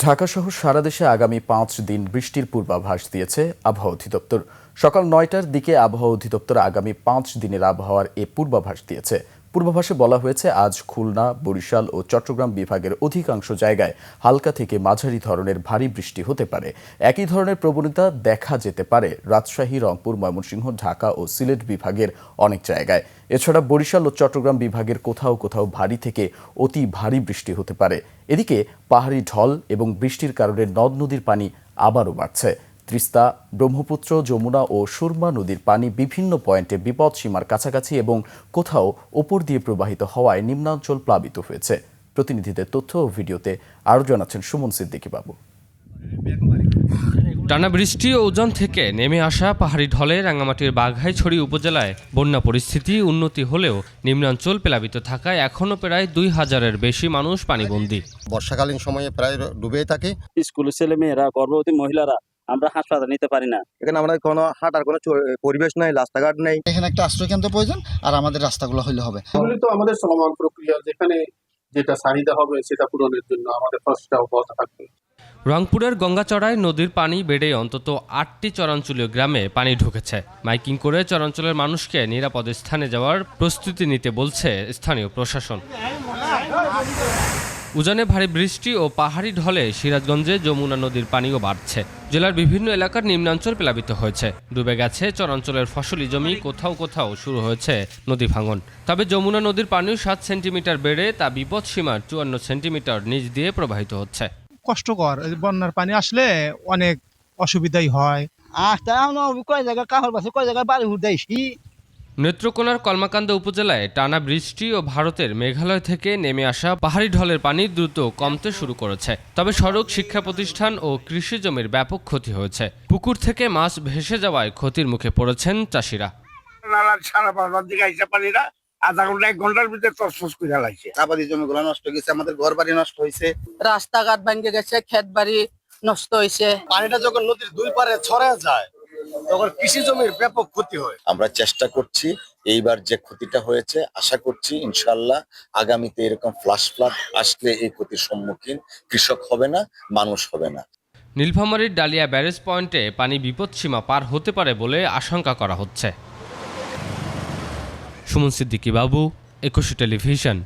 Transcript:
ঢাকাসহ সারা দেশে আগামী ৫ দিন বৃষ্টির পূর্বাভাস দিয়েছে আবহাওয়া অধিদপ্তর। সকাল ৯টার দিকে আবহাওয়া অধিদপ্তর আগামী ৫ দিনের আবহাওয়ার এ পূর্বাভাস দিয়েছে। পূর্বাভাসে বলা হয়েছে আজ খুলনা, বরিশাল ও চট্টগ্রাম বিভাগের অধিকাংশ জায়গায় হালকা থেকে মাঝারি ধরনের ভারী বৃষ্টি হতে পারে। একই ধরনের প্রবণতা দেখা যেতে পারে রাজশাহী, রংপুর, ময়মনসিংহ, ঢাকা ও সিলেট বিভাগের অনেক জায়গায়। এছাড়া বরিশাল ও চট্টগ্রাম বিভাগের কোথাও কোথাও ভারী থেকে অতি ভারী বৃষ্টি হতে পারে। এদিকে পাহাড়ি ঢল এবং বৃষ্টির কারণে নদ নদীর পানি আবারও বাড়ছে। তিস্তা, ব্রহ্মপুত্র, যমুনা ও সুরমা নদীর পানি বিভিন্ন পয়েন্টে বিপদসীমার কাছাকাছি এবং কোথাও ওপর দিয়ে প্রবাহিত হওয়ায় নিম্নাঞ্চল প্লাবিত হয়েছে। প্রতিনিধিদের তথ্য ও ভিডিওতে আরও জানাচ্ছেন সুমন সিদ্দিকী বাবু। টানা বৃষ্টি ও উজান থেকে নেমে আসা পাহাড়ি ঢলে রাঙ্গামাটির বাঘাইছড়ি উপজেলায় বন্যা পরিস্থিতি উন্নতি হলেও নিম্নাঞ্চল প্লাবিত থাকায় এখনও প্রায় ২,০০০-এর বেশি মানুষ পানিবন্দী। বর্ষাকালীন সময়ে প্রায় ডুবেই থাকে। স্কুলের ছেলে মেয়েরা, গর্ভবতী মহিলারা আমরা হাসপাতালে নিতে পারি না। এখানে আমরা কোনো হাঁটার কোনো পরিবেশ নাই, রাস্তাঘাট নেই। এখানে একটা আশ্রয়কেন্দ্র প্রয়োজন, আর আমাদের রাস্তাগুলো হইলে হবে। এগুলি তো আমাদের চলমান প্রক্রিয়া, যেখানে যেটা চাহিদা হবে সেটা পূরণের জন্য আমাদের প্রচেষ্টা অব্যাহত থাকবে। রংপুরের গঙ্গাচড়ায় নদীর পানি বেড়ে অন্তত ৮টি চরাঞ্চলীয় গ্রামে পানি ঢুকেছে। মাইকিং করে চরাঞ্চলের মানুষকে নিরাপদ স্থানে যাওয়ার প্রস্তুতি নিতে বলছে স্থানীয় প্রশাসন। উজানে ভারী বৃষ্টি ও পাহাড়ি ঢলে সিরাজগঞ্জে যমুনা নদীর পানিও বাড়ছে। জেলার বিভিন্ন এলাকার নিম্নাঞ্চল প্লাবিত হয়েছে, ডুবে গেছে চরাঞ্চলের ফসলি জমি, কোথাও কোথাও শুরু হয়েছে নদী ভাঙন। তবে যমুনা নদীর পানিও ৭ সেন্টিমিটার বেড়ে তা বিপদসীমার ৫৪ সেন্টিমিটার নিচ দিয়ে প্রবাহিত হচ্ছে। কষ্টকর, বন্যার পানি আসলে অনেক অসুবিধাই হয়। নেত্রকোনার কলমাকান্দা উপজেলায় টানা বৃষ্টি ও ভারতের মেঘালয় থেকে নেমে আসা পাহাড়ি ঢলের পানি দ্রুত কমতে শুরু করেছে। তবে সড়ক, শিক্ষা প্রতিষ্ঠান ও কৃষি জমির ব্যাপক ক্ষতি হয়েছে। পুকুর থেকে মাছ ভেসে যাওয়ায় ক্ষতির মুখে পড়েছেন চাষিরা। আধা ঘন্টা ১ ঘন্টার ভিতরে তছনছ করে ফেলাইছে। আবাদি জমিগুলো নষ্ট হয়ে গেছে, আমাদের ঘর বাড়ি নষ্ট হয়েছে, রাস্তাঘাট ভেঙে গেছে, ক্ষেত বাড়ি নষ্ট হয়েছে। পানিটা যখন নদীর দুই পারে ছড়ে যায় তখন কৃষি জমির ব্যাপক ক্ষতি হয়। আমরা চেষ্টা করছি এইবার যে ক্ষতিটা হয়েছে, আশা করছি ইনশাআল্লাহ আগামীতে এরকম ফ্লাশ ফ্লাড আসলে এই ক্ষতির সম্মুখীন কৃষক হবে না, মানুষ হবে না। নীলফামারীর ডালিয়া ব্যারেজ পয়েন্টে পানি বিপদসীমা পার হতে পারে বলে আশঙ্কা করা হচ্ছে। সুমন সিদ্দিকী বাবু, ২১ টেলিভিশন।